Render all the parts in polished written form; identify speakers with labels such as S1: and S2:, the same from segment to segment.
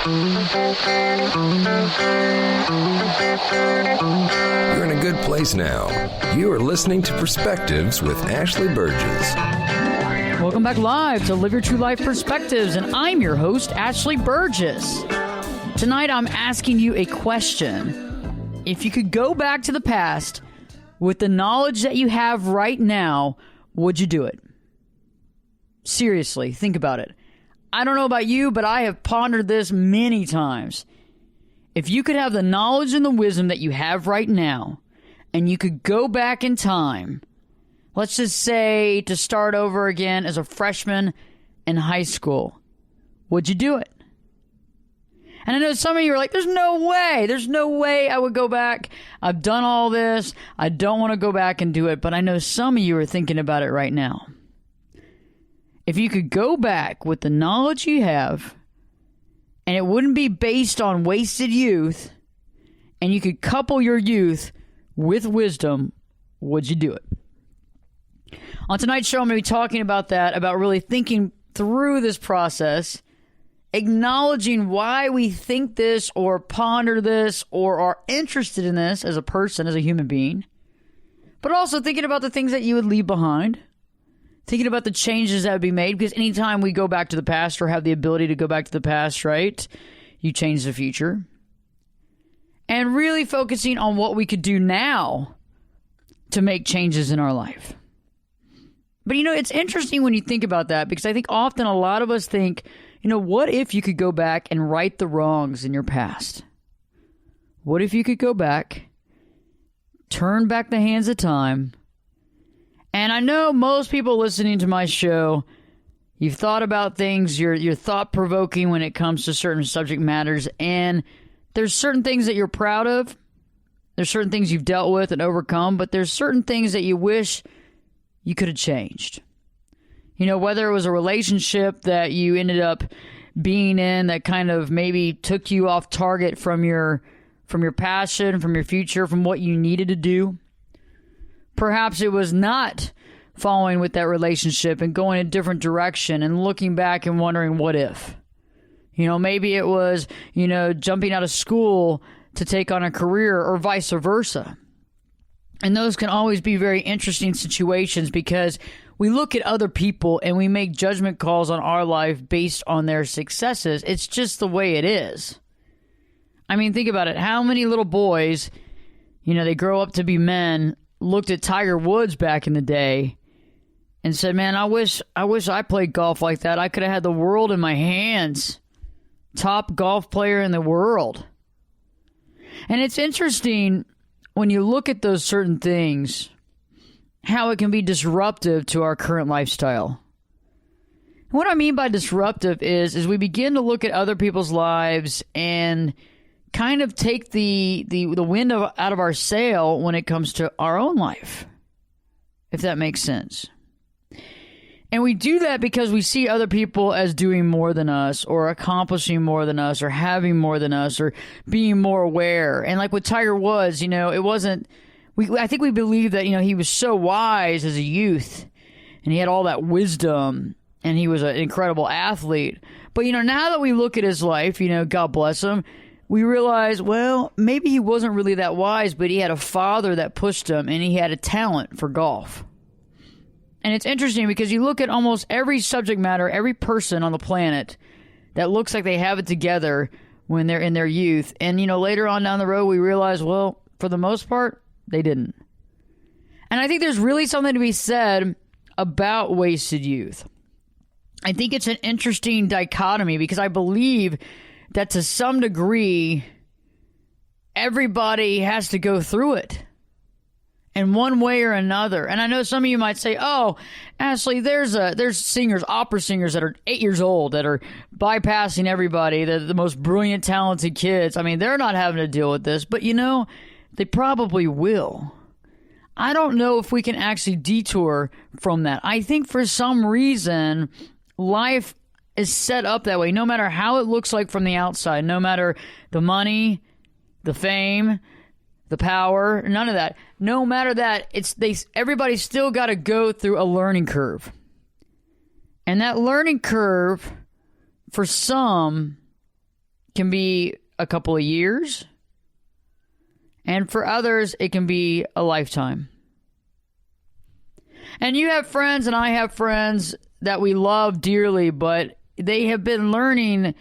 S1: You're in a good place now. You are listening to Perspectives with Ashley Berges.
S2: Welcome back live to Live Your True Life Perspectives, and I'm your host, Ashley Berges. Tonight, I'm asking you a question. If you could go back to the past with the knowledge that you have right now, would you do it? Seriously, think about it. I don't know about you, but I have pondered this many times. If you could have the knowledge and the wisdom that you have right now, and you could go back in time, let's just say to start over again as a freshman in high school, would you do it? And I know some of you are like, there's no way I would go back. I've done all this. I don't want to go back and do it. But I know some of you are thinking about it right now. If you could go back with the knowledge you have, and it wouldn't be based on wasted youth, and you could couple your youth with wisdom, would you do it? On tonight's show, I'm going to be talking about that, about really thinking through this process, acknowledging why we think this or ponder this or are interested in this as a person, as a human being, but also thinking about the things that you would leave behind, thinking about the changes that would be made, because anytime we go back to the past or have the ability to go back to the past, right, you change the future. And really focusing on what we could do now to make changes in our life. But, it's interesting when you think about that, because I think often a lot of us think, what if you could go back and right the wrongs in your past? What if you could go back, turn back the hands of time? And I know most people listening to my show, you've thought about things, you're thought-provoking when it comes to certain subject matters, and there's certain things that you're proud of, there's certain things you've dealt with and overcome, but there's certain things that you wish you could have changed. Whether it was a relationship that you ended up being in that kind of maybe took you off target from your passion, from your future, from what you needed to do. Perhaps it was not following with that relationship and going a different direction and looking back and wondering what if. Maybe it was, jumping out of school to take on a career or vice versa. And those can always be very interesting situations because we look at other people and we make judgment calls on our life based on their successes. It's just the way it is. I mean, think about it. How many little boys, they grow up to be men, looked at Tiger Woods back in the day and said, man, I wish I played golf like that. I could have had the world in my hands. Top golf player in the world. And it's interesting when you look at those certain things, how it can be disruptive to our current lifestyle. And what I mean by disruptive is we begin to look at other people's lives and kind of take the wind out of our sail when it comes to our own life, if that makes sense. And we do that because we see other people as doing more than us or accomplishing more than us or having more than us or being more aware. And like with Tiger Woods, it wasn't, I think we believe that, he was so wise as a youth and he had all that wisdom and he was an incredible athlete. But, now that we look at his life, God bless him, we realize, well, maybe he wasn't really that wise, but he had a father that pushed him and he had a talent for golf. And it's interesting because you look at almost every subject matter, every person on the planet that looks like they have it together when they're in their youth. And, later on down the road, we realize, well, for the most part, they didn't. And I think there's really something to be said about wasted youth. I think it's an interesting dichotomy because I believe that to some degree, everybody has to go through it in one way or another. And I know some of you might say, oh, Ashley, there's singers, opera singers that are 8 years old that are bypassing everybody. They're the most brilliant, talented kids. I mean, they're not having to deal with this, but they probably will. I don't know if we can actually detour from that. I think for some reason, life is set up that way, no matter how it looks like from the outside, no matter the money, the fame, the power, none of that. No matter that, everybody's still got to go through a learning curve. And that learning curve, for some, can be a couple of years. And for others, it can be a lifetime. And you have friends and I have friends that we love dearly, but they have been learning,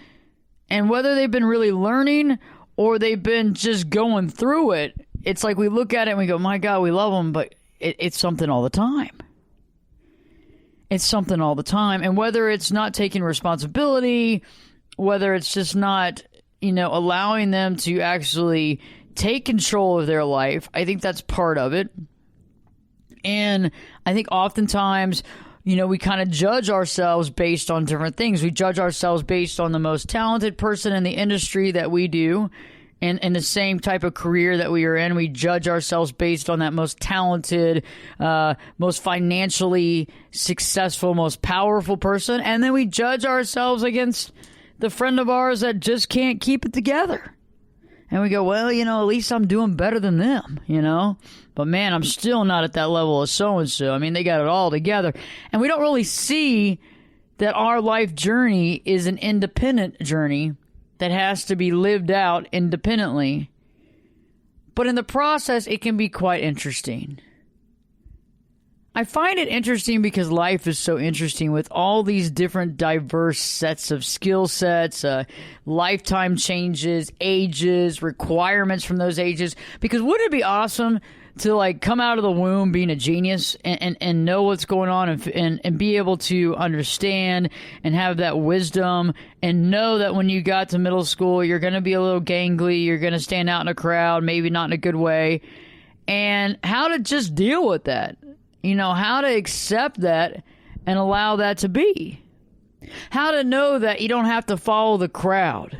S2: and whether they've been really learning or they've been just going through it, it's like we look at it and we go, my God, we love them, but it's something all the time. It's something all the time. And whether it's not taking responsibility, whether it's just not, allowing them to actually take control of their life, I think that's part of it. And I think oftentimes, we kind of judge ourselves based on different things. We judge ourselves based on the most talented person in the industry that we do, and in the same type of career that we are in. We judge ourselves based on that most talented, most financially successful, most powerful person. And then we judge ourselves against the friend of ours that just can't keep it together. And we go, well, at least I'm doing better than them, But man, I'm still not at that level of so-and-so. I mean, they got it all together. And we don't really see that our life journey is an independent journey that has to be lived out independently. But in the process, it can be quite interesting. I find it interesting because life is so interesting with all these different diverse sets of skill sets, lifetime changes, ages, requirements from those ages. Because wouldn't it be awesome to come out of the womb being a genius and know what's going on and be able to understand and have that wisdom and know that when you got to middle school, you're going to be a little gangly, you're going to stand out in a crowd, maybe not in a good way, and how to just deal with that. How to accept that and allow that to be. How to know that you don't have to follow the crowd.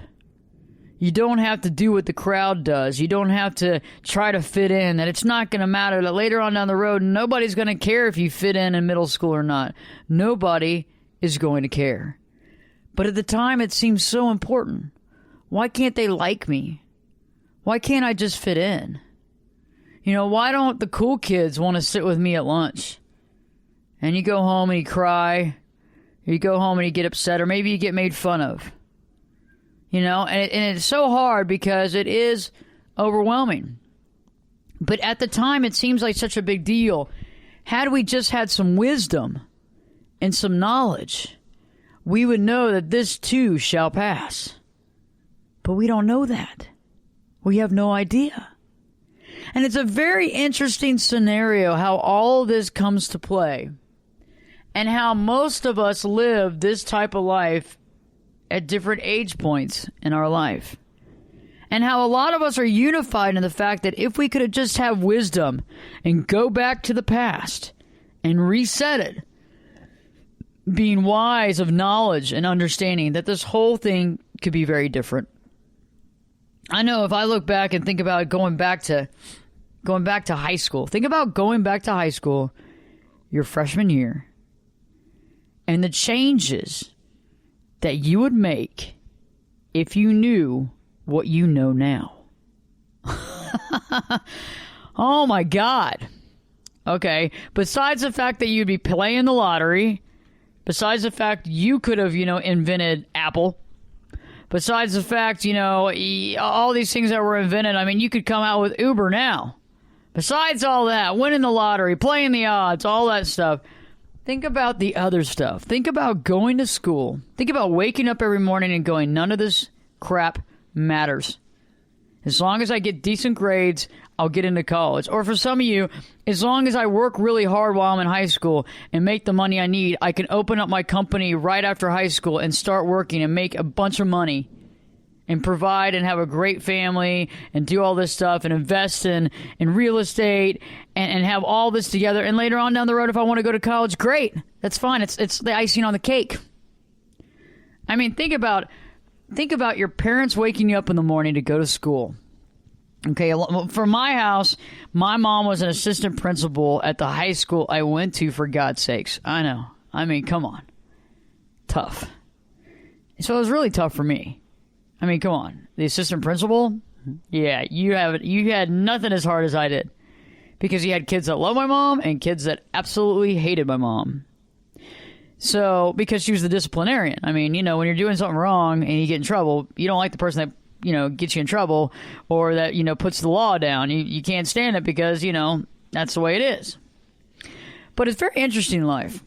S2: You don't have to do what the crowd does. You don't have to try to fit in. That it's not going to matter. That later on down the road, nobody's going to care if you fit in middle school or not. Nobody is going to care. But at the time, it seems so important. Why can't they like me? Why can't I just fit in? Why don't the cool kids want to sit with me at lunch? And you go home and you cry. Or you go home and you get upset. Or maybe you get made fun of. And it's so hard because it is overwhelming. But at the time, it seems like such a big deal. Had we just had some wisdom and some knowledge, we would know that this too shall pass. But we don't know that. We have no idea. And it's a very interesting scenario how all this comes to play and how most of us live this type of life at different age points in our life. And how a lot of us are unified in the fact that if we could have just have wisdom and go back to the past and reset it, being wise of knowledge and understanding that this whole thing could be very different. I know if I look back and think about going back to high school. Think about going back to high school your freshman year and the changes that you would make if you knew what you know now. Oh my God. Okay. Besides the fact that you'd be playing the lottery, besides the fact you could have, invented Apple, besides the fact, all these things that were invented, I mean, you could come out with Uber now. Besides all that, winning the lottery, playing the odds, all that stuff, think about the other stuff. Think about going to school. Think about waking up every morning and going, none of this crap matters. As long as I get decent grades, I'll get into college. Or for some of you, as long as I work really hard while I'm in high school and make the money I need, I can open up my company right after high school and start working and make a bunch of money and provide and have a great family and do all this stuff and invest in real estate and have all this together. And later on down the road, if I want to go to college, great. That's fine. It's the icing on the cake. I mean, think about your parents waking you up in the morning to go to school. Okay, for my house, my mom was an assistant principal at the high school I went to, for God's sakes. I know. I mean, come on. Tough. So it was really tough for me. I mean, come on. The assistant principal? Yeah, you had nothing as hard as I did. Because you had kids that love my mom and kids that absolutely hated my mom. So, because she was the disciplinarian. I mean, you know, when you're doing something wrong and you get in trouble, you don't like the person that, you know, gets you in trouble or that, you know, puts the law down. You can't stand it because, you know, that's the way it is. But it's very interesting in life.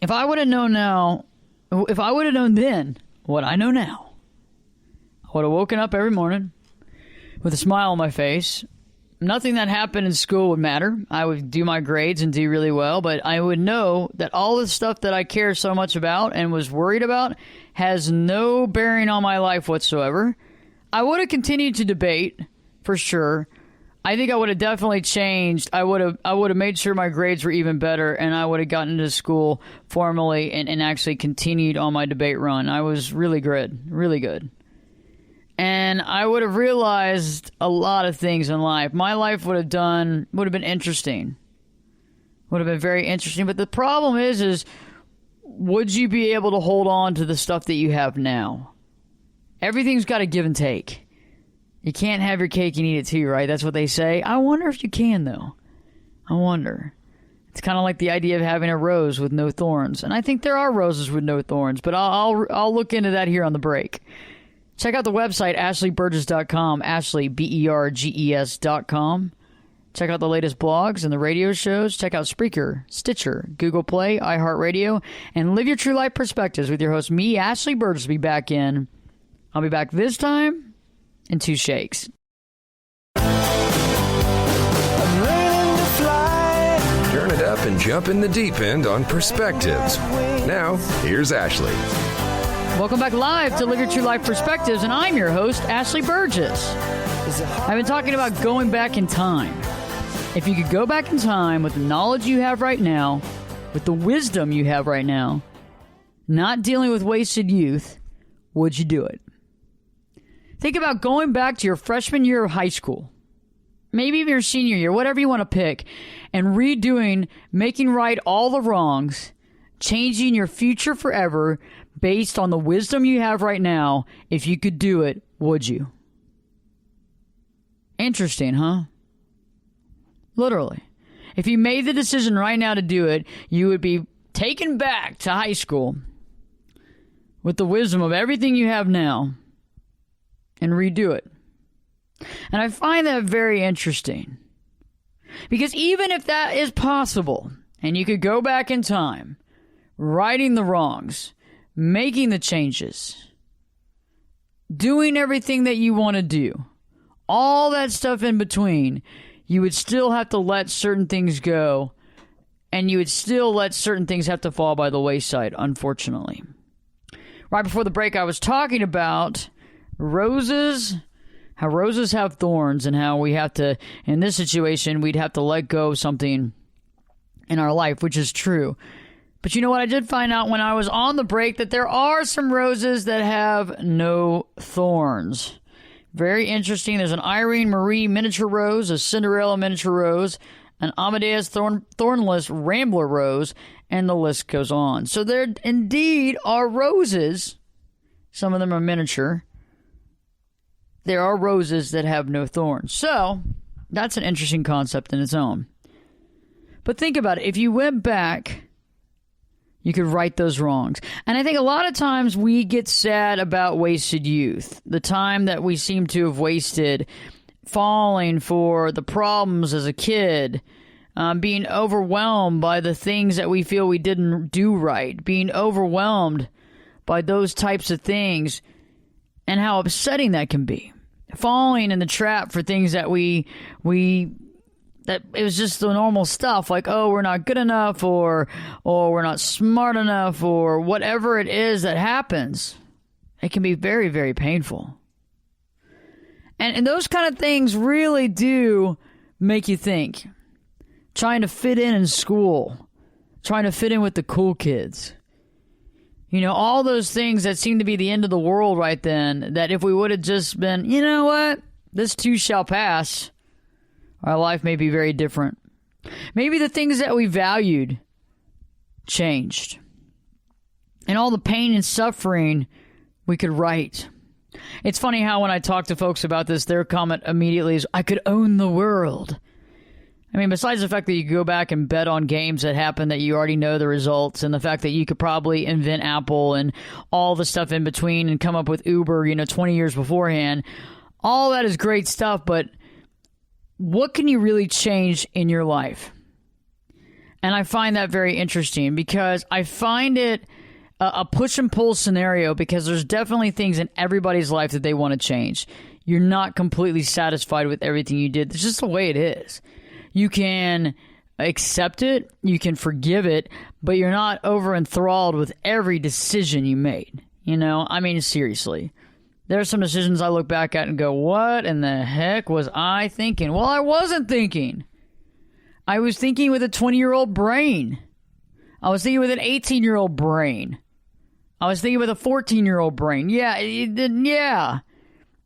S2: If I would have known then what I know now, I would have woken up every morning with a smile on my face. Nothing that happened in school would matter. I would do my grades and do really well, but I would know that all the stuff that I care so much about and was worried about has no bearing on my life whatsoever. I would have continued to debate, for sure. I think I would have definitely changed. I would have made sure my grades were even better, and I would have gotten into school formally and actually continued on my debate run. I was really good, really good. And I would have realized a lot of things in life. My life would have been interesting. Would have been very interesting. But the problem is would you be able to hold on to the stuff that you have now? Everything's got a give and take. You can't have your cake and eat it too, right? That's what they say. I wonder if you can, though. I wonder. It's kind of like the idea of having a rose with no thorns. And I think there are roses with no thorns, but I'll look into that here on the break. Check out the website, ashleyberges.com, Ashley, BERGES.com. Check out the latest blogs and the radio shows. Check out Spreaker, Stitcher, Google Play, iHeartRadio, and live your true life perspectives with your host, me, Ashley Berges, will be back in. I'll be back this time in 2 shakes.
S1: Turn it up and jump in the deep end on Perspectives. Now, here's Ashley.
S2: Welcome back live to Live Your True Life Perspectives, and I'm your host, Ashley Berges. I've been talking about going back in time. If you could go back in time with the knowledge you have right now, with the wisdom you have right now, not dealing with wasted youth, would you do it? Think about going back to your freshman year of high school, maybe even your senior year, whatever you want to pick, and making right all the wrongs, changing your future forever based on the wisdom you have right now. If you could do it, would you? Interesting, huh? Literally. If you made the decision right now to do it, you would be taken back to high school with the wisdom of everything you have now and redo it. And I find that very interesting. Because even if that is possible, and you could go back in time, righting the wrongs, making the changes, doing everything that you want to do, all that stuff in between, you would still have to let certain things go, and you would still let certain things have to fall by the wayside, unfortunately. Right before the break, I was talking about roses, how roses have thorns, and how we have to, in this situation, we'd have to let go of something in our life, which is true. But you know what? I did find out when I was on the break that there are some roses that have no thorns. Very interesting. There's an Irene Marie miniature rose, a Cinderella miniature rose, an Amadeus thornless rambler rose, and the list goes on. So there indeed are roses. Some of them are miniature. There are roses that have no thorns. So that's an interesting concept in its own. But think about it. If you went back, you could right those wrongs. And I think a lot of times we get sad about wasted youth, the time that we seem to have wasted falling for the problems as a kid, being overwhelmed by the things that we feel we didn't do right, being overwhelmed by those types of things, and how upsetting that can be. Falling in the trap for things that that it was just the normal stuff, like, oh, we're not good enough, or we're not smart enough, or whatever it is that happens. It can be very, very painful. And those kind of things really do make you think. Trying to fit in school. Trying to fit in with the cool kids. You know, all those things that seem to be the end of the world right then, that if we would have just been, you know what, this too shall pass, our life may be very different. Maybe the things that we valued changed. And all the pain and suffering we could right. It's funny how when I talk to folks about this, their comment immediately is, I could own the world. I mean, besides the fact that you go back and bet on games that happen that you already know the results, and the fact that you could probably invent Apple and all the stuff in between and come up with Uber, 20 years beforehand, all that is great stuff, but what can you really change in your life? And I find that very interesting because I find it a push and pull scenario, because there's definitely things in everybody's life that they want to change. You're not completely satisfied with everything you did. It's just the way it is. You can accept it, you can forgive it, but you're not over enthralled with every decision you made. I mean, seriously. There are some decisions I look back at and go, what in the heck was I thinking? Well, I wasn't thinking. I was thinking with a 20-year-old brain. I was thinking with an 18-year-old brain. I was thinking with a 14-year-old brain. Yeah.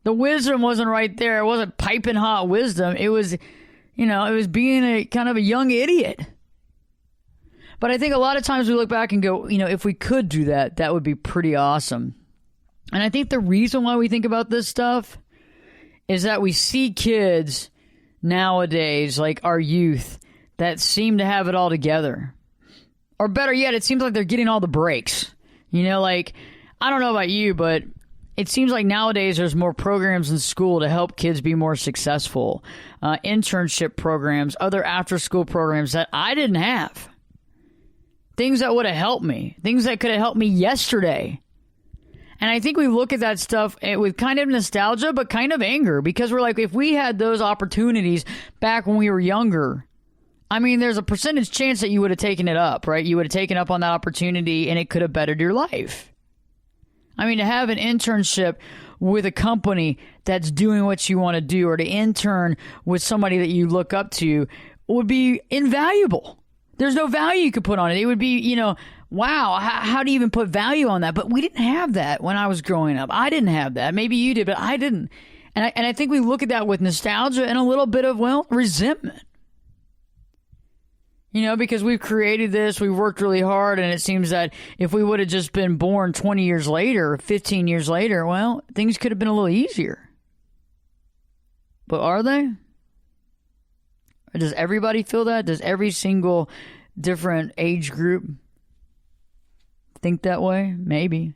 S2: The wisdom wasn't right there. It wasn't piping hot wisdom. It was, it was being a kind of a young idiot. But I think a lot of times we look back and go, if we could do that, that would be pretty awesome. And I think the reason why we think about this stuff is that we see kids nowadays, like our youth, that seem to have it all together. Or better yet, it seems like they're getting all the breaks. I don't know about you, but it seems like nowadays there's more programs in school to help kids be more successful. Internship programs, other after-school programs that I didn't have. Things that would have helped me. Things that could have helped me yesterday. And I think we look at that stuff with kind of nostalgia, but kind of anger, because we're like, if we had those opportunities back when we were younger, I mean, there's a percentage chance that you would have taken it up, right? You would have taken up on that opportunity and it could have bettered your life. I mean, to have an internship with a company that's doing what you want to do, or to intern with somebody that you look up to, would be invaluable. There's no value you could put on it. It would be, wow, how do you even put value on that? But we didn't have that when I was growing up. I didn't have that. Maybe you did, but I didn't. And I think we look at that with nostalgia and a little bit of, resentment. Because we've created this, we've worked really hard, and it seems that if we would have just been born 20 years later, 15 years later, well, things could have been a little easier. But are they? Or does everybody feel that? Does every single different age group think that way? Maybe.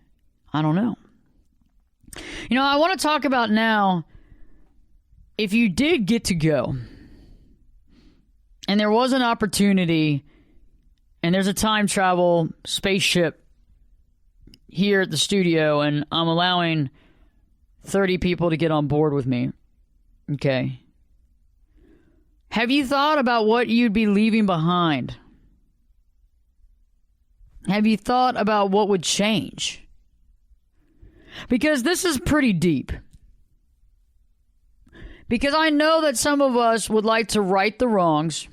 S2: I don't know. I want to talk about now, if you did get to go, and there was an opportunity, and there's a time travel spaceship here at the studio, and I'm allowing 30 people to get on board with me. Okay. Have you thought about what you'd be leaving behind? Have you thought about what would change? Because this is pretty deep. Because I know that some of us would like to right the wrongs.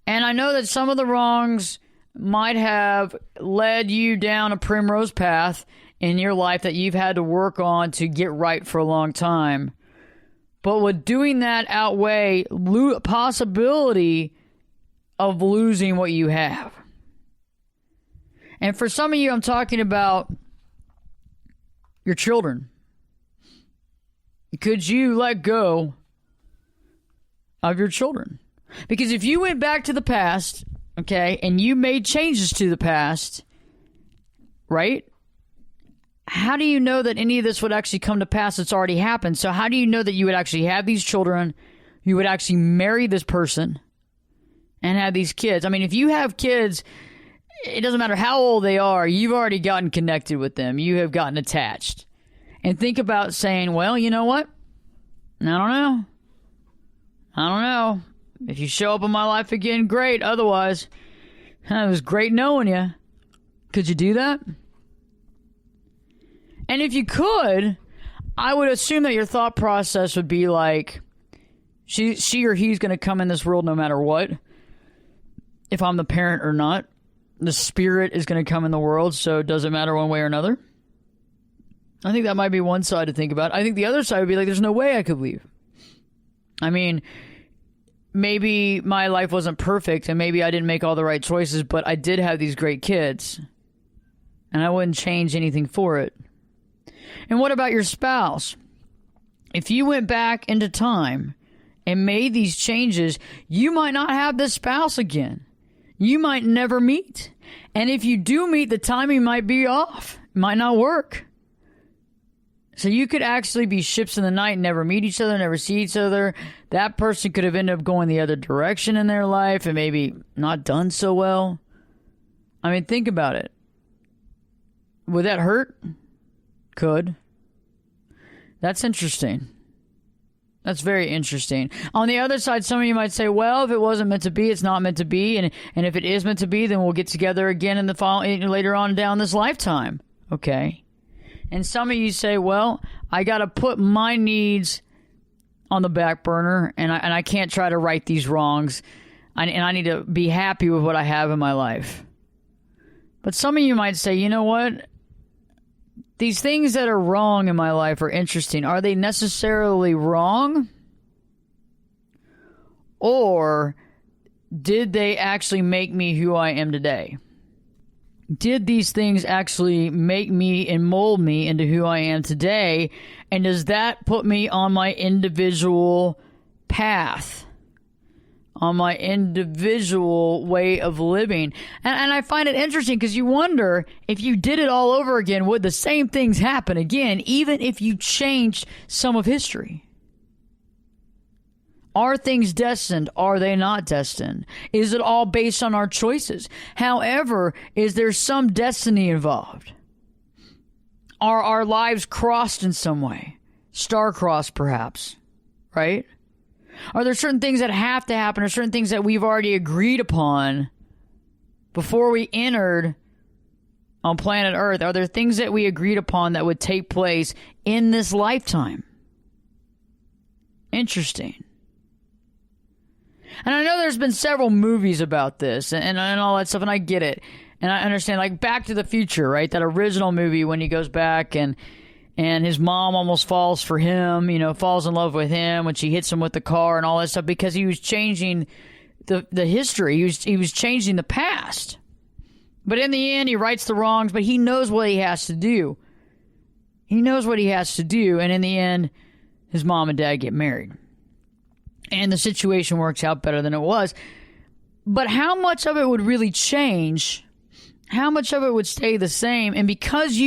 S2: And I know that some of the wrongs might have led you down a primrose path in your life that you've had to work on to get right for a long time. But would doing that outweigh possibility of losing what you have? And for some of you, I'm talking about your children. Could you let go of your children? Because if you went back to the past, okay, and you made changes to the past, right? How do you know that any of this would actually come to pass? It's already happened. So how do you know that you would actually have these children, you would actually marry this person, and have these kids? I mean, if you have kids, it doesn't matter how old they are, you've already gotten connected with them. You have gotten attached. And think about saying, well, you know what? I don't know. If you show up in my life again, great. Otherwise, it was great knowing you. Could you do that? And if you could, I would assume that your thought process would be like, she or he's going to come in this world no matter what. If I'm the parent or not. The spirit is going to come in the world, so it doesn't matter one way or another. I think that might be one side to think about. I think the other side would be like, there's no way I could leave. I mean, maybe my life wasn't perfect, and maybe I didn't make all the right choices, but I did have these great kids, and I wouldn't change anything for it. And what about your spouse? If you went back into time and made these changes, you might not have this spouse again. You might never meet. And if you do meet, the timing might be off. It might not work. So you could actually be ships in the night and never meet each other, never see each other. That person could have ended up going the other direction in their life and maybe not done so well. I mean, think about it. Would that hurt? Could. That's interesting. That's very interesting. On the other side, some of you might say, well, if it wasn't meant to be, it's not meant to be. And if it is meant to be, then we'll get together again in the later on down this lifetime. Okay. And some of you say, well, I got to put my needs on the back burner, and I can't try to right these wrongs. And I need to be happy with what I have in my life. But some of you might say, you know what? These things that are wrong in my life are interesting. Are they necessarily wrong? Or did they actually make me who I am today? Did these things actually make me and mold me into who I am today? And does that put me on my individual path? On my individual way of living. And I find it interesting because you wonder, if you did it all over again, would the same things happen again, even if you changed some of history? Are things destined? Are they not destined? Is it all based on our choices? However, is there some destiny involved? Are our lives crossed in some way? Star-crossed, perhaps, right? Are there certain things that have to happen, or certain things that we've already agreed upon before we entered on planet Earth? Are there things that we agreed upon that would take place in this lifetime? Interesting. And I know there's been several movies about this and all that stuff, and I get it. And I understand, like Back to the Future, right? That original movie when he goes back and his mom almost falls for him, falls in love with him when she hits him with the car and all that stuff because he was changing the history. He was changing the past. But in the end, he rights the wrongs, but he knows what he has to do. He knows what he has to do, and in the end, his mom and dad get married. And the situation works out better than it was. But how much of it would really change? How much of it would stay the same? And because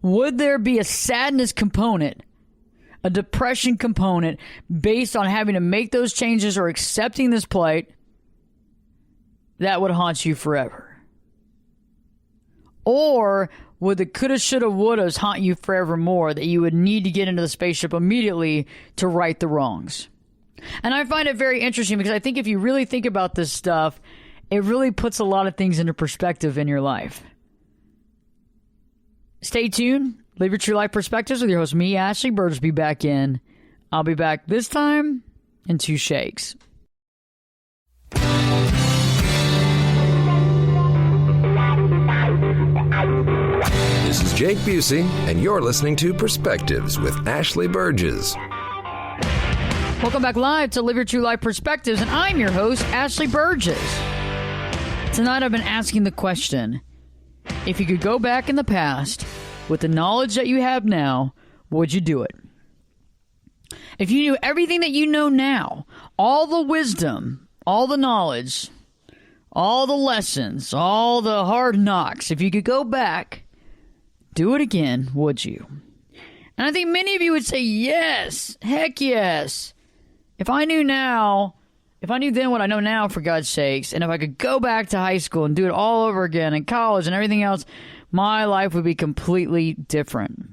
S2: would there be a sadness component, a depression component based on having to make those changes or accepting this plight that would haunt you forever? Or would the coulda, shoulda, wouldas haunt you forevermore, that you would need to get into the spaceship immediately to right the wrongs? And I find it very interesting because I think if you really think about this stuff, it really puts a lot of things into perspective in your life. Stay tuned. Live your true life perspectives with your host, me, Ashley Berges, be back in. I'll be back this time in 2 shakes.
S1: This is Jake Busey, and you're listening to Perspectives with Ashley Berges.
S2: Welcome back live to Live Your True Life Perspectives, and I'm your host, Ashley Berges. Tonight I've been asking the question, if you could go back in the past with the knowledge that you have now, would you do it? If you knew everything that you know now, all the wisdom, all the knowledge, all the lessons, all the hard knocks, if you could go back, do it again, would you? And I think many of you would say yes, heck yes. If I knew then what I know now, for God's sakes, and if I could go back to high school and do it all over again, and college and everything else, my life would be completely different.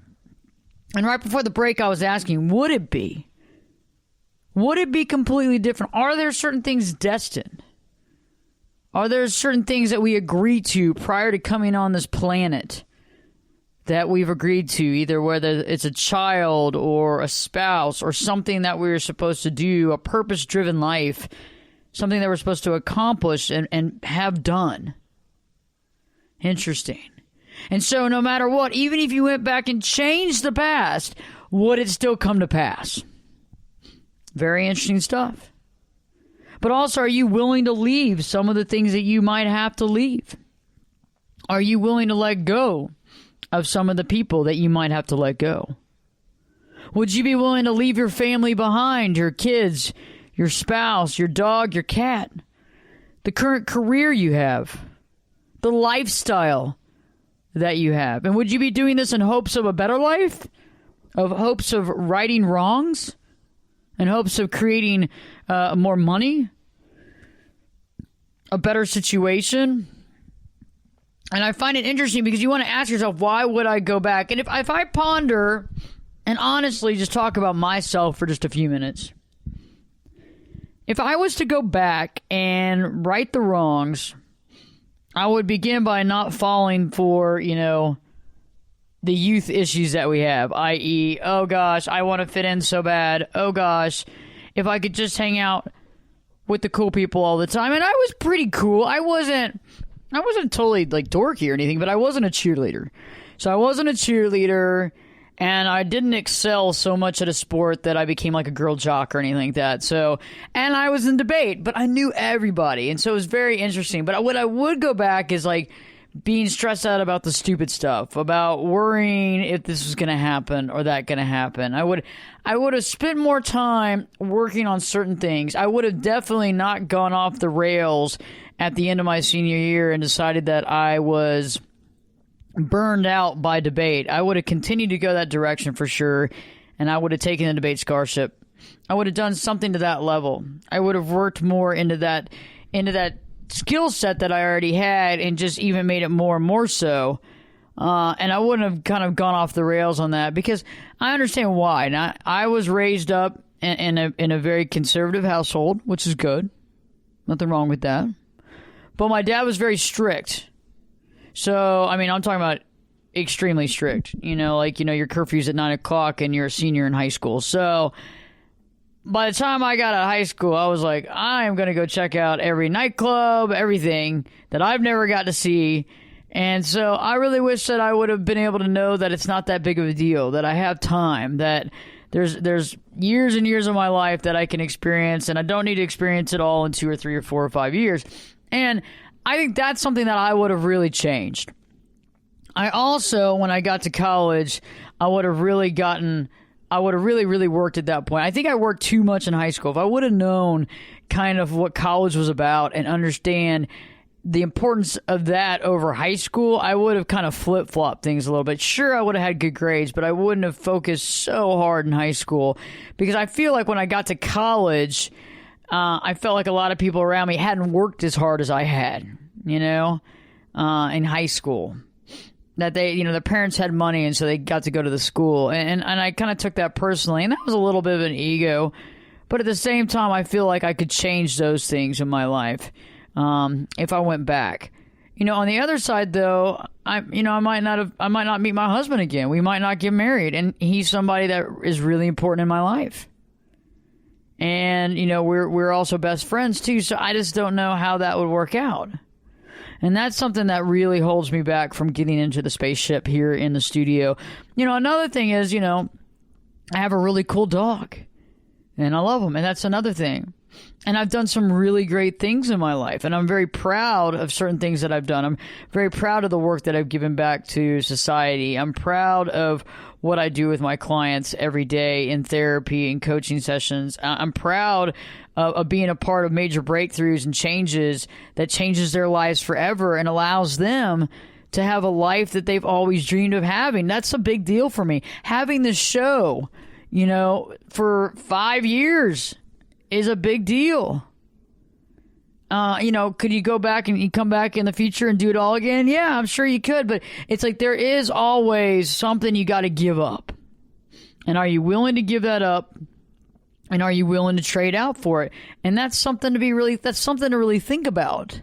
S2: And right before the break, I was asking, would it be? Would it be completely different? Are there certain things destined? Are there certain things that we agree to prior to coming on this planet that we've agreed to, either whether it's a child or a spouse or something that we were supposed to do, a purpose-driven life, something that we're supposed to accomplish and have done? Interesting. And so no matter what, even if you went back and changed the past, would it still come to pass? Very interesting stuff. But also, are you willing to leave some of the things that you might have to leave? Are you willing to let go of some of the people that you might have to let go? Would you be willing to leave your family behind, your kids, your spouse, your dog, your cat, the current career you have, the lifestyle that you have? And would you be doing this in hopes of a better life, of hopes of righting wrongs, in hopes of creating more money, a better situation? And I find it interesting because you want to ask yourself, why would I go back? And if I ponder and honestly just talk about myself for just a few minutes, if I was to go back and right the wrongs, I would begin by not falling for, the youth issues that we have, i.e., oh gosh, I want to fit in so bad. Oh gosh, if I could just hang out with the cool people all the time. And I was pretty cool. I wasn't totally like dorky or anything, but I wasn't a cheerleader. So I wasn't a cheerleader, and I didn't excel so much at a sport that I became like a girl jock or anything like that. So, and I was in debate, but I knew everybody. And so it was very interesting. But what I would go back is like being stressed out about the stupid stuff, about worrying if this was going to happen or that going to happen. I would have spent more time working on certain things. I would have definitely not gone off the rails at the end of my senior year and decided that I was burned out by debate. I would have continued to go that direction for sure, and I would have taken the debate scholarship. I would have done something to that level. I would have worked more into that skill set that I already had and just even made it more and more so. And I wouldn't have kind of gone off the rails on that because I understand why. Now, I was raised up in a very conservative household, which is good. Nothing wrong with that. But my dad was very strict. So, I mean, I'm talking about extremely strict. Your curfew's at 9 o'clock and you're a senior in high school. So, by the time I got out of high school, I was like, I am going to go check out every nightclub, everything that I've never got to see. And so I really wish that I would have been able to know that it's not that big of a deal, that I have time, that there's years and years of my life that I can experience, and I don't need to experience it all in 2 or 3 or 4 or 5 years. And I think that's something that I would have really changed. I also, when I got to college, I would have really, really worked at that point. I think I worked too much in high school. If I would have known kind of what college was about and understand the importance of that over high school, I would have kind of flip-flopped things a little bit. Sure, I would have had good grades, but I wouldn't have focused so hard in high school because I feel like when I got to college, I felt like a lot of people around me hadn't worked as hard as I had, in high school. That they, their parents had money and so they got to go to the school. And I kind of took that personally, and that was a little bit of an ego. But at the same time, I feel like I could change those things in my life if I went back. On the other side, though, I might not meet my husband again. We might not get married, and he's somebody that is really important in my life. And, we're also best friends, too, so I just don't know how that would work out. And that's something that really holds me back from getting into the spaceship here in the studio. Another thing is, I have a really cool dog, and I love him, and that's another thing. And I've done some really great things in my life, and I'm very proud of certain things that I've done. I'm very proud of the work that I've given back to society. I'm proud of what I do with my clients every day in therapy and coaching sessions. I'm proud of being a part of major breakthroughs and changes that changes their lives forever and allows them to have a life that they've always dreamed of having. That's a big deal for me. Having this show, for 5 years is a big deal. Could you go back and you come back in the future and do it all again? Yeah, I'm sure you could, but it's like there is always something you got to give up. And are you willing to give that up? And are you willing to trade out for it? And that's something to really think about.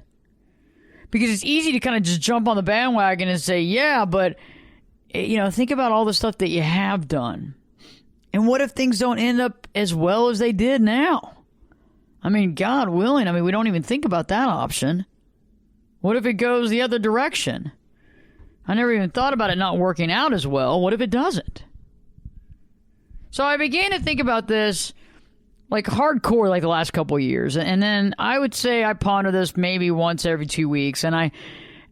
S2: Because it's easy to kind of just jump on the bandwagon and say, yeah, but think about all the stuff that you have done. And what if things don't end up as well as they did now? I mean, God willing, we don't even think about that option. What if it goes the other direction? I never even thought about it not working out as well. What if it doesn't? So I began to think about this like hardcore like the last couple of years. And then I would say I ponder this maybe once every 2 weeks. And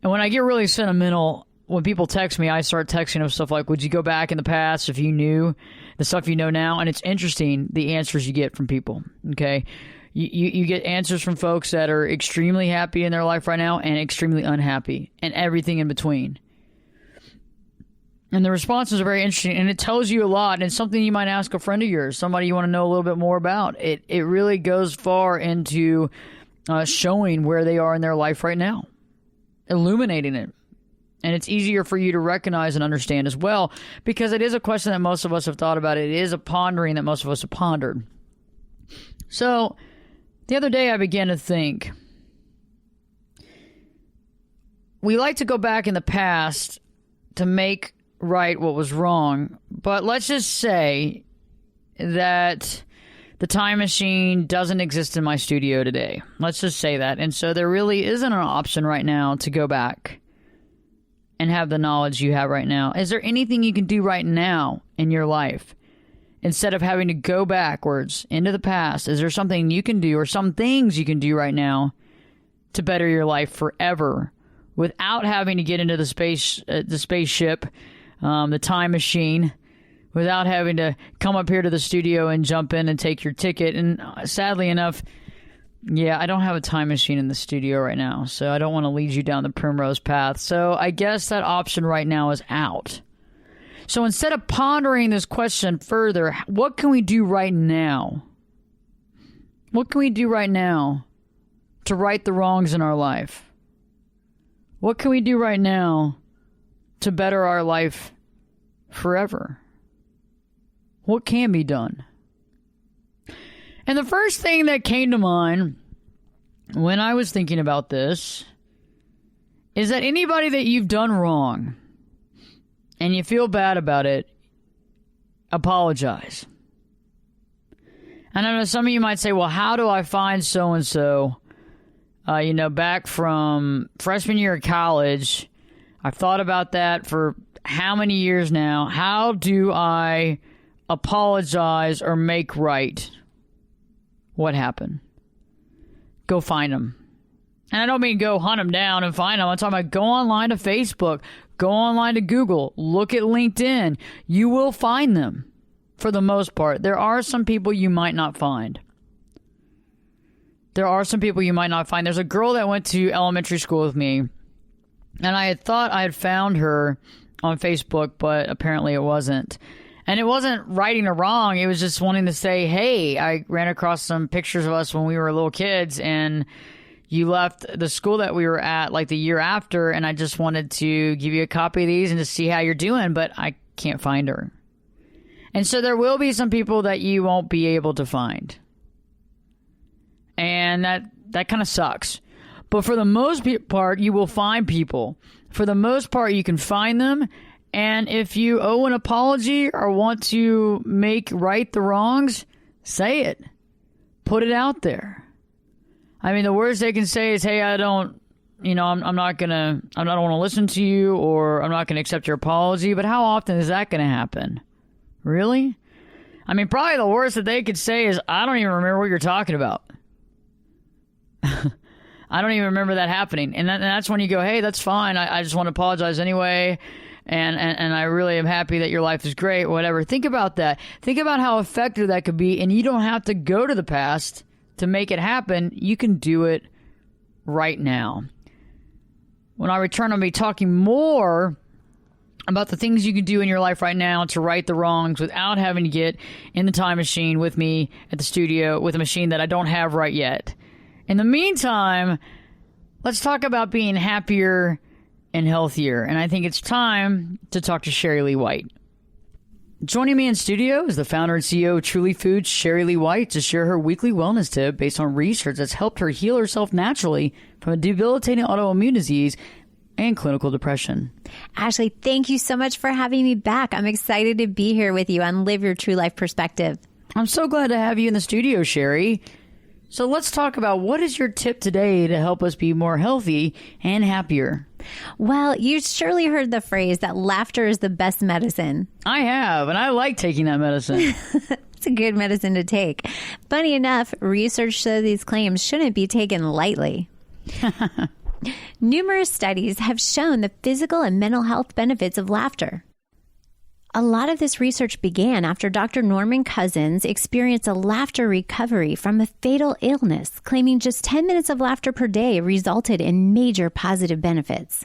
S2: when I get really sentimental, when people text me, I start texting them stuff like, would you go back in the past if you knew the stuff you know now? And it's interesting, the answers you get from people, okay? You get answers from folks that are extremely happy in their life right now and extremely unhappy and everything in between. And the responses are very interesting, and it tells you a lot, and it's something you might ask a friend of yours, somebody you want to know a little bit more about. It really goes far into showing where they are in their life right now, illuminating it. And it's easier for you to recognize and understand as well, because it is a question that most of us have thought about. It is a pondering that most of us have pondered. So the other day I began to think, we like to go back in the past to make right what was wrong, but let's just say that the time machine doesn't exist in my studio today. Let's just say that. And so there really isn't an option right now to go back and have the knowledge you have right now. Is there anything you can do right now in your life instead of having to go backwards into the past? Is there something you can do or some things you can do right now to better your life forever without having to get into the spaceship, the time machine, without having to come up here to the studio and jump in and take your ticket? And sadly enough, I don't have a time machine in the studio right now, so I don't want to lead you down the primrose path. So I guess that option right now is out. So instead of pondering this question further, what can we do right now? What can we do right now to right the wrongs in our life? What can we do right now to better our life forever? What can be done? And the first thing that came to mind when I was thinking about this is that anybody that you've done wrong and you feel bad about it, apologize. And I know some of you might say, well, how do I find so-and-so? Back from freshman year of college, I've thought about that for how many years now? How do I apologize or make right what happened? Go find them. And I don't mean go hunt them down and find them. I'm talking about go online to Facebook, go online to Google, look at LinkedIn. You will find them for the most part. There are some people you might not find. There's a girl that went to elementary school with me, and I had thought I had found her on Facebook, but apparently it wasn't. And it wasn't righting or wrong. It was just wanting to say, hey, I ran across some pictures of us when we were little kids, and you left the school that we were at like the year after, and I just wanted to give you a copy of these and to see how you're doing, but I can't find her. And so there will be some people that you won't be able to find. And that kind of sucks. But for the most part, you will find people. For the most part, you can find them. And if you owe an apology or want to make right the wrongs, say it. Put it out there. I mean, the worst they can say is, hey, I'm not want to listen to you, or I'm not going to accept your apology. But how often is that going to happen? Really? I mean, probably the worst that they could say is, I don't even remember what you're talking about. I don't even remember that happening. And that's when you go, hey, that's fine. I just want to apologize anyway. And I really am happy that your life is great, whatever. Think about that. Think about how effective that could be. And you don't have to go to the past to make it happen. You can do it right now. When I return, I'll be talking more about the things you can do in your life right now to right the wrongs without having to get in the time machine with me at the studio with a machine that I don't have right yet. In the meantime, let's talk about being happier and healthier. And I think it's time to talk to Sherry Lee White. Joining me in studio is the founder and CEO of Truly Foods, Sherry Lee White, to share her weekly wellness tip based on research that's helped her heal herself naturally from a debilitating autoimmune disease and clinical depression.
S3: Ashley, thank you so much for having me back. I'm excited to be here with you on Live Your True Life Perspective.
S2: I'm so glad to have you in the studio, Sherry. So let's talk about, what is your tip today to help us be more healthy and happier?
S3: Well, you surely heard the phrase that laughter is the best medicine.
S2: I have, and I like taking that medicine.
S3: It's a good medicine to take. Funny enough, research shows these claims shouldn't be taken lightly. Numerous studies have shown the physical and mental health benefits of laughter. A lot of this research began after Dr. Norman Cousins experienced a laughter recovery from a fatal illness, claiming just 10 minutes of laughter per day resulted in major positive benefits.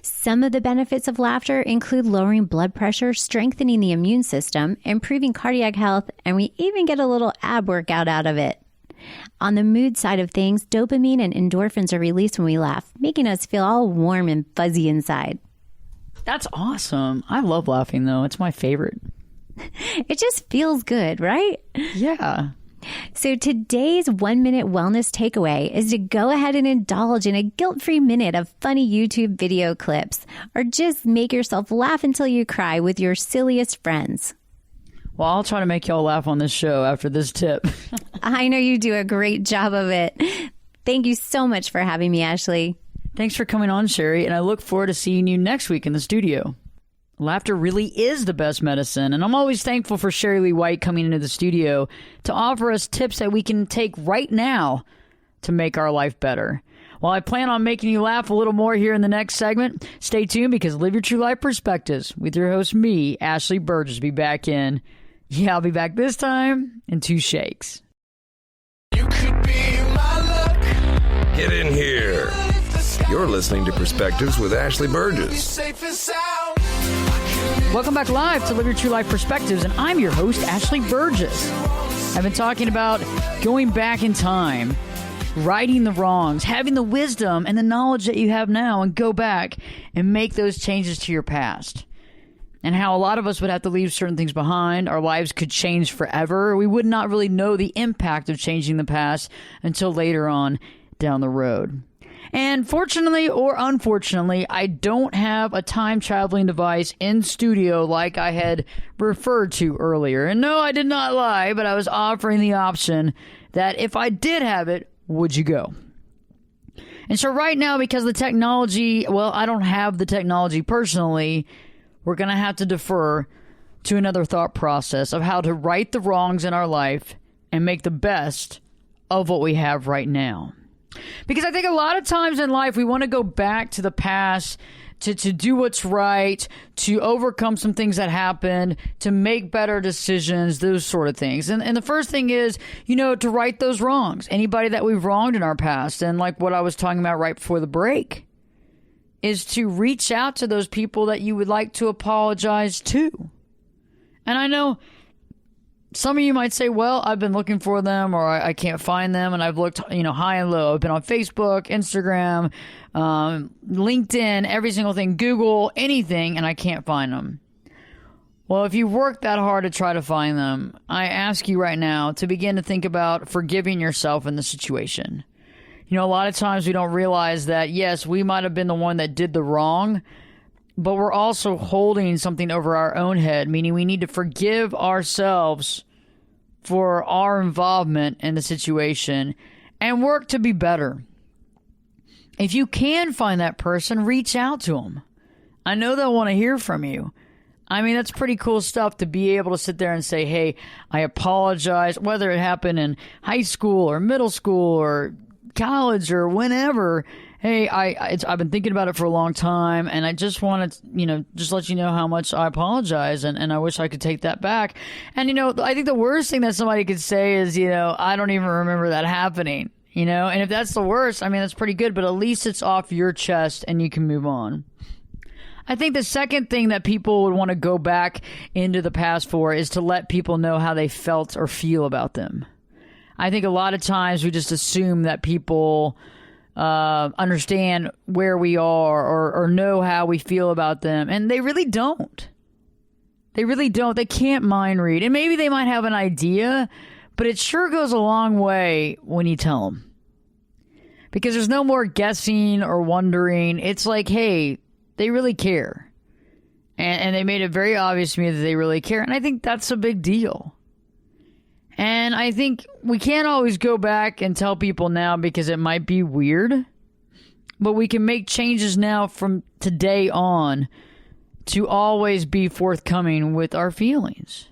S3: Some of the benefits of laughter include lowering blood pressure, strengthening the immune system, improving cardiac health, and we even get a little ab workout out of it. On the mood side of things, dopamine and endorphins are released when we laugh, making us feel all warm and fuzzy inside.
S2: That's awesome. I love laughing, though. It's my favorite.
S3: It just feels good, right?
S2: Yeah.
S3: So today's 1-minute wellness takeaway is to go ahead and indulge in a guilt-free minute of funny YouTube video clips, or just make yourself laugh until you cry with your silliest friends.
S2: Well, I'll try to make y'all laugh on this show after this tip.
S3: I know you do a great job of it. Thank you so much for having me, Ashley.
S2: Thanks for coming on, Sherry, and I look forward to seeing you next week in the studio. Laughter really is the best medicine, and I'm always thankful for Sherry Lee White coming into the studio to offer us tips that we can take right now to make our life better. While I plan on making you laugh a little more here in the next segment, stay tuned because Live Your True Life Perspectives with your host, me, Ashley Berges, be back in. Yeah, I'll be back this time in 2 shakes.
S1: You could be my luck. Get in here. You're listening to Perspectives with Ashley Berges.
S2: Welcome back live to Live Your True Life Perspectives, and I'm your host, Ashley Berges. I've been talking about going back in time, righting the wrongs, having the wisdom and the knowledge that you have now, and go back and make those changes to your past. And how a lot of us would have to leave certain things behind. Our lives could change forever. We would not really know the impact of changing the past until later on down the road. And fortunately or unfortunately, I don't have a time-traveling device in studio like I had referred to earlier. And no, I did not lie, but I was offering the option that if I did have it, would you go? And so right now, because the technology, well, I don't have the technology personally, we're going to have to defer to another thought process of how to right the wrongs in our life and make the best of what we have right now. Because I think a lot of times in life, we want to go back to the past to do what's right, to overcome some things that happened, to make better decisions, those sort of things. And the first thing is, to right those wrongs. Anybody that we've wronged in our past, and like what I was talking about right before the break, is to reach out to those people that you would like to apologize to. And I know some of you might say, well, I've been looking for them, or I can't find them, and I've looked, high and low. I've been on Facebook, Instagram, LinkedIn, every single thing, Google, anything, and I can't find them. Well, if you work that hard to try to find them, I ask you right now to begin to think about forgiving yourself in the situation. A lot of times we don't realize that, yes, we might have been the one that did the wrong, but we're also holding something over our own head, meaning we need to forgive ourselves for our involvement in the situation and work to be better. If you can find that person, reach out to them. I know they'll want to hear from you. I mean, that's pretty cool stuff to be able to sit there and say, hey, I apologize, whether it happened in high school or middle school or college or whenever. Hey, I've been thinking about it for a long time, and I just want to, just let you know how much I apologize, and I wish I could take that back. And, I think the worst thing that somebody could say is, I don't even remember that happening, and if that's the worst, I mean, that's pretty good, but at least it's off your chest and you can move on. I think the second thing that people would want to go back into the past for is to let people know how they felt or feel about them. I think a lot of times we just assume that people understand where we are or know how we feel about them, and they really don't. They really don't. They can't mind read, and maybe they might have an idea, but it sure goes a long way when you tell them, because there's no more guessing or wondering. It's like, hey, they really care, and they made it very obvious to me that they really care, and I think that's a big deal. And I think we can't always go back and tell people now because it might be weird, but we can make changes now from today on to always be forthcoming with our feelings,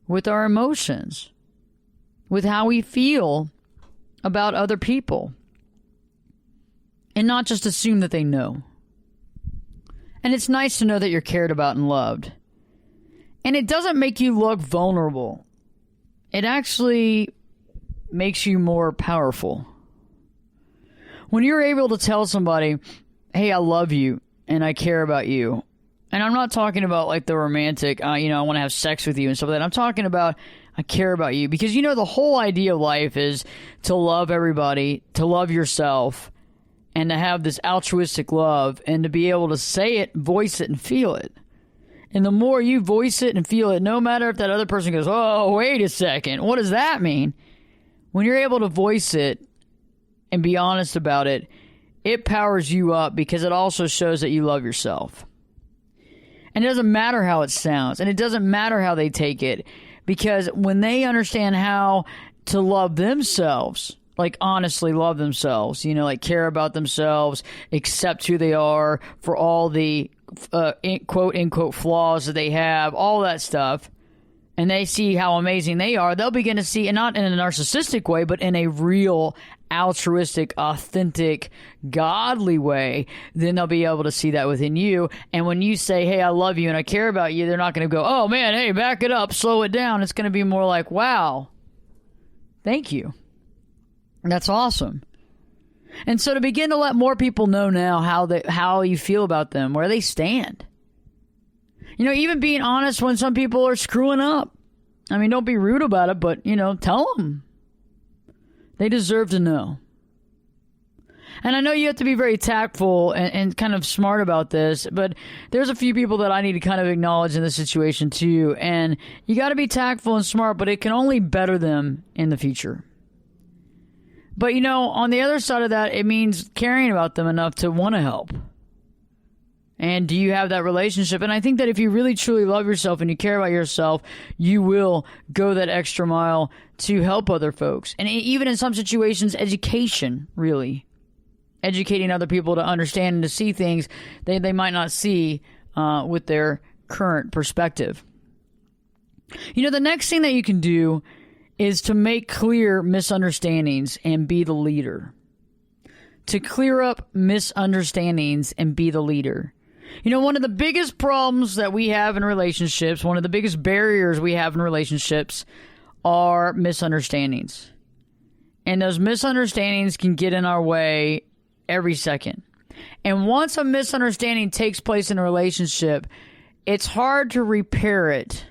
S2: with our emotions, with how we feel about other people. and not just assume that they know. And it's nice to know that you're cared about and loved. And it doesn't make you look vulnerable. It actually makes you more powerful. When you're able to tell somebody, hey, I love you and I care about you. And I'm not talking about like the romantic, I want to have sex with you and stuff like that. I'm talking about I care about you. Because, the whole idea of life is to love everybody, to love yourself, and to have this altruistic love, and to be able to say it, voice it, and feel it. And the more you voice it and feel it, no matter if that other person goes, oh, wait a second, what does that mean? When you're able to voice it and be honest about it, it powers you up because it also shows that you love yourself. And it doesn't matter how it sounds, and it doesn't matter how they take it, because when they understand how to love themselves, like honestly love themselves, like care about themselves, accept who they are for all the quote unquote flaws that they have, all that stuff, and they see how amazing they are, they'll begin to see, and not in a narcissistic way, but in a real altruistic, authentic, godly way, then they'll be able to see that within you. And when you say, hey, I love you and I care about you, they're not going to go, oh man, hey, back it up, slow it down. It's going to be more like, wow, thank you. That's awesome. And so to begin to let more people know now how you feel about them, where they stand. Even being honest when some people are screwing up. I mean, don't be rude about it, but, tell them. They deserve to know. And I know you have to be very tactful and kind of smart about this, but there's a few people that I need to kind of acknowledge in this situation too. And you got to be tactful and smart, but it can only better them in the future. But, on the other side of that, it means caring about them enough to want to help. And do you have that relationship? And I think that if you really truly love yourself and you care about yourself, you will go that extra mile to help other folks. And even in some situations, education, really. Educating other people to understand and to see things they might not see with their current perspective. The next thing that you can do is to make clear misunderstandings and be the leader. To clear up misunderstandings and be the leader. One of the biggest problems that we have in relationships, one of the biggest barriers we have in relationships are misunderstandings. And those misunderstandings can get in our way every second. And once a misunderstanding takes place in a relationship, it's hard to repair it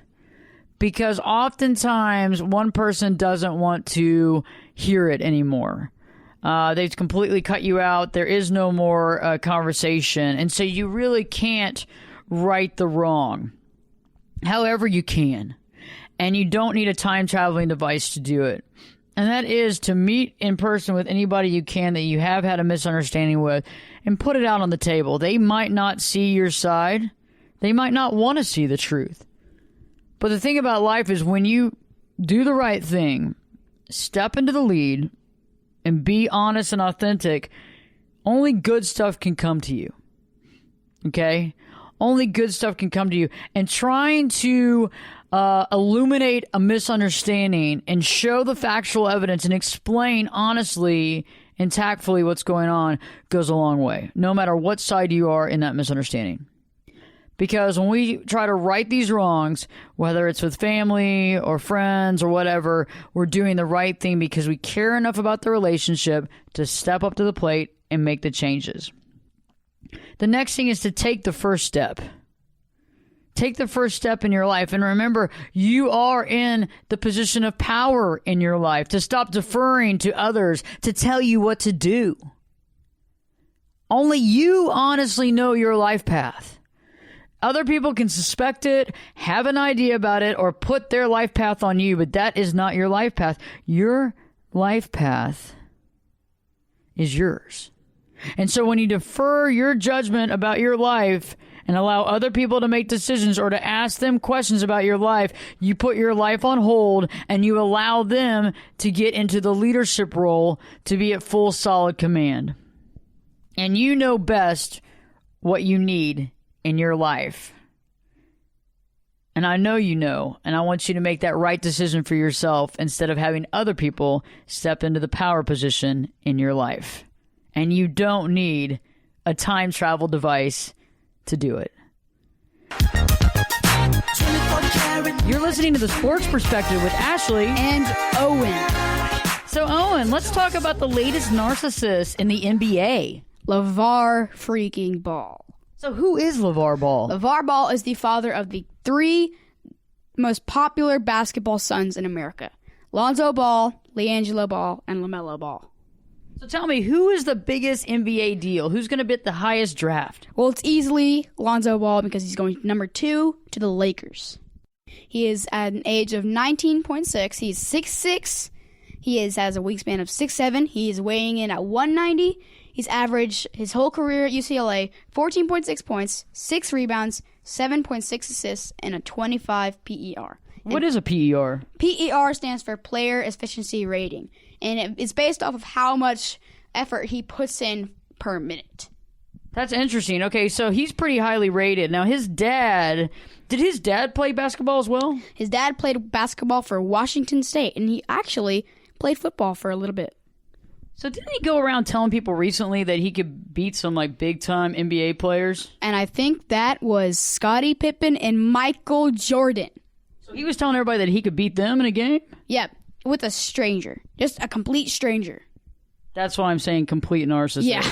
S2: because oftentimes one person doesn't want to hear it anymore. They've completely cut you out. There is no more conversation. And so you really can't right the wrong. However you can. And you don't need a time-traveling device to do it. And that is to meet in person with anybody you can that you have had a misunderstanding with and put it out on the table. They might not see your side. They might not want to see the truth. But the thing about life is when you do the right thing, step into the lead, and be honest and authentic, only good stuff can come to you. Okay? Only good stuff can come to you. And trying to illuminate a misunderstanding and show the factual evidence and explain honestly and tactfully what's going on goes a long way, no matter what side you are in that misunderstanding. Because when we try to right these wrongs, whether it's with family or friends or whatever, we're doing the right thing because we care enough about the relationship to step up to the plate and make the changes. The next thing is to take the first step. Take the first step in your life. And remember, you are in the position of power in your life to stop deferring to others to tell you what to do. Only you honestly know your life path. Other people can suspect it, have an idea about it, or put their life path on you, but that is not your life path. Your life path is yours. And so when you defer your judgment about your life and allow other people to make decisions or to ask them questions about your life, you put your life on hold and you allow them to get into the leadership role to be at full solid command. And you know best what you need in your life. And I know you know, and I want you to make that right decision for yourself instead of having other people step into the power position in your life. and you don't need a time travel device to do it. You're listening to The Sports Perspective with Ashley
S4: and Owen.
S2: So, Owen, let's talk about the latest narcissist in the NBA.
S4: LeVar freaking Ball.
S2: So, who is LeVar Ball?
S4: LeVar Ball is the father of the 3 most popular basketball sons in America. Lonzo Ball, LiAngelo Ball, and LaMelo Ball.
S2: So tell me, who is the biggest NBA deal? Who's going to bid the highest draft?
S4: Well, it's easily Lonzo Ball because he's going number 2 to the Lakers. He is at an age of 19.6. He's 6'6". He has a wingspan of 6'7". He is weighing in at 190. He's averaged his whole career at UCLA 14.6 points, 6 rebounds, 7.6 assists, and a 25 PER.
S2: What is a PER?
S4: PER stands for Player Efficiency Rating, and it's based off of how much effort he puts in per minute.
S2: That's interesting. Okay, so he's pretty highly rated. Now, did his dad play basketball as well?
S4: His dad played basketball for Washington State, and he actually played football for a little bit.
S2: So didn't he go around telling people recently that he could beat some big-time NBA players?
S4: And I think that was Scottie Pippen and Michael Jordan.
S2: So he was telling everybody that he could beat them in a game?
S4: Yeah, with a stranger. Just a complete stranger.
S2: That's why I'm saying complete narcissist.
S4: Yeah,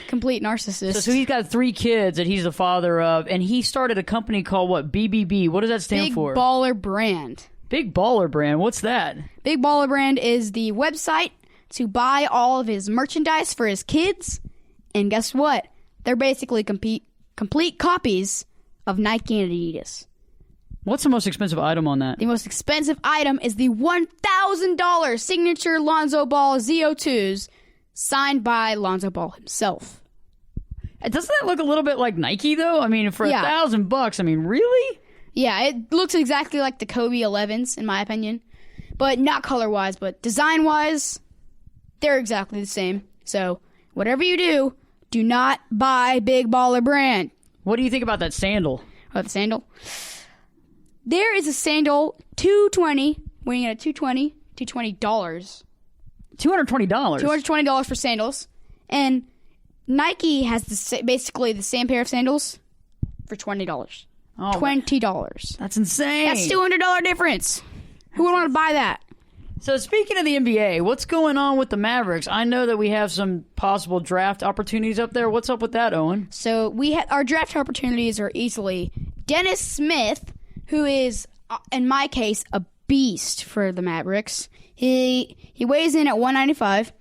S4: complete narcissist.
S2: So he's got 3 kids that he's the father of, and he started a company called what? BBB. What does that stand for?
S4: Big Baller Brand.
S2: Big Baller Brand. What's that? Big
S4: Baller Brand is the website to buy all of his merchandise for his kids. And guess what? They're basically complete copies of Nike and Adidas.
S2: What's the most expensive item on that?
S4: The most expensive item is the $1,000 signature Lonzo Ball ZO2s signed by Lonzo Ball himself.
S2: Doesn't that look a little bit like Nike, though? I mean, for $1,000, I mean, really?
S4: Yeah, it looks exactly like the Kobe 11s, in my opinion. But not color-wise, but design-wise, they're exactly the same. So, whatever you do, do not buy Big Baller Brand.
S2: What do you think about that sandal?
S4: Oh, the sandal? There is a sandal, $220, weighing at $220.
S2: $220?
S4: $220 for sandals. And Nike has basically the same pair of sandals for $20.
S2: Oh,
S4: $20.
S2: That's insane.
S4: That's $200 difference. Who would want to buy that?
S2: So speaking of the NBA, what's going on with the Mavericks? I know that we have some possible draft opportunities up there. What's up with that, Owen?
S4: So our draft opportunities are easily Dennis Smith, who is, in my case, a beast for the Mavericks. He weighs in at 195.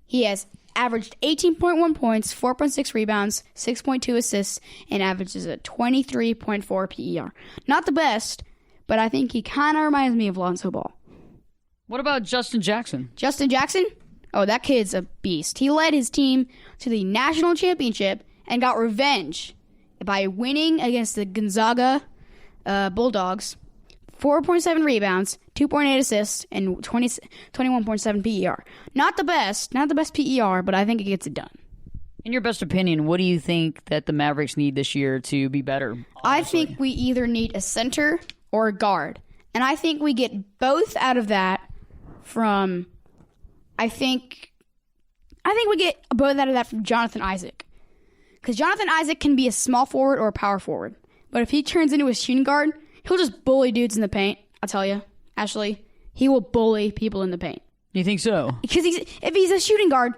S4: He has averaged 18.1 points, 4.6 rebounds, 6.2 assists, and averages a 23.4 PER. Not the best, but I think he kind of reminds me of Lonzo Ball.
S2: What about Justin Jackson?
S4: Justin Jackson? Oh, that kid's a beast. He led his team to the national championship and got revenge by winning against the Gonzaga Bulldogs. 4.7 rebounds, 2.8 assists, and 21.7 PER. Not the best PER, but I think it gets it done.
S2: In your best opinion, what do you think that the Mavericks need this year to be better? Honestly?
S4: I think we either need a center or a guard. And I think we get both out of that from, I think we get both out of that from Jonathan Isaac. Because Jonathan Isaac can be a small forward or a power forward. But if he turns into a shooting guard, he'll just bully dudes in the paint. I'll tell you, Ashley, he will bully people in the paint.
S2: You think so?
S4: Because if he's a shooting guard,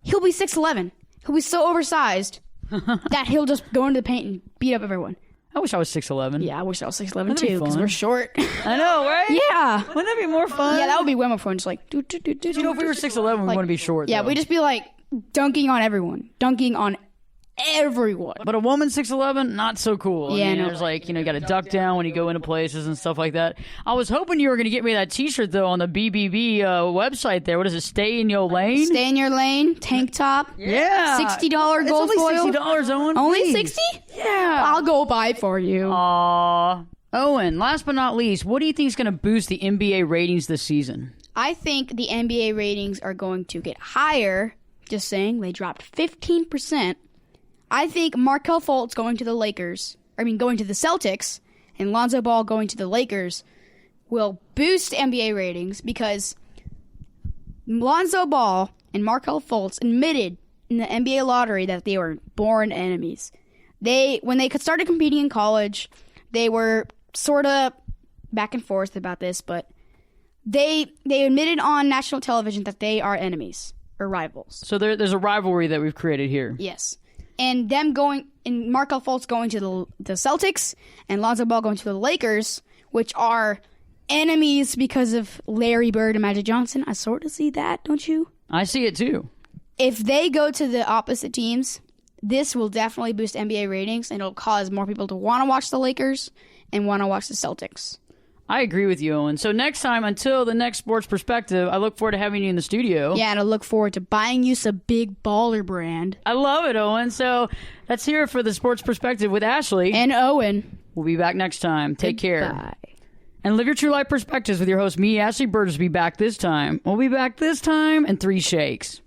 S4: he'll be 6'11". He'll be so oversized that he'll just go into the paint and beat up everyone.
S2: I wish I was 6'11".
S4: Yeah, I wish I was 6'11" too, because we're short.
S2: I know, right?
S4: Yeah.
S2: Wouldn't that be more fun?
S4: Yeah, that would be way more fun. Just like,
S2: You know, if we were 6'11", we want to be short.
S4: Yeah,
S2: though.
S4: we'd just be like dunking on everyone. Dunking on everyone.
S2: But a woman 6'11", not so cool.
S4: Yeah,
S2: I mean,
S4: no.
S2: there's you got to duck down when you go into places and stuff like that. I was hoping you were going to get me that T-shirt though on the BBB website there. What is it? Stay in your lane.
S4: Stay in your lane. Tank top.
S2: Yeah.
S4: $60 gold
S2: it's
S4: foil.
S2: only $60, Owen.
S4: Only
S2: please.
S4: 60?
S2: Yeah.
S4: I'll go buy it for you.
S2: Aww. Owen, last but not least, what do you think is going to boost the NBA ratings this season?
S4: I think the NBA ratings are going to get higher. Just saying, they dropped 15%. I think Markelle Fultz going to the Celtics, and Lonzo Ball going to the Lakers will boost NBA ratings because Lonzo Ball and Markelle Fultz admitted in the NBA lottery that they were born enemies. When they started competing in college, they were sort of back and forth about this, but they admitted on national television that they are enemies or rivals.
S2: So there's a rivalry that we've created here.
S4: Yes. And Markelle Fultz going to the Celtics and Lonzo Ball going to the Lakers, which are enemies because of Larry Bird and Magic Johnson. I sort of see that, don't you?
S2: I see it too.
S4: If they go to the opposite teams, this will definitely boost NBA ratings, and it'll cause more people to want to watch the Lakers and want to watch the Celtics.
S2: I agree with you, Owen. So next time, until the next Sports Perspective, I look forward to having you in the studio.
S4: Yeah, and I look forward to buying you some Big Baller brand.
S2: I love it, Owen. So let's hear it for the Sports Perspective with Ashley.
S4: And Owen.
S2: We'll be back next time. Take care.
S4: Bye.
S2: And live your true life perspectives with your host, me, Ashley Berges. We'll be back this time. We'll be back this time in 3 shakes.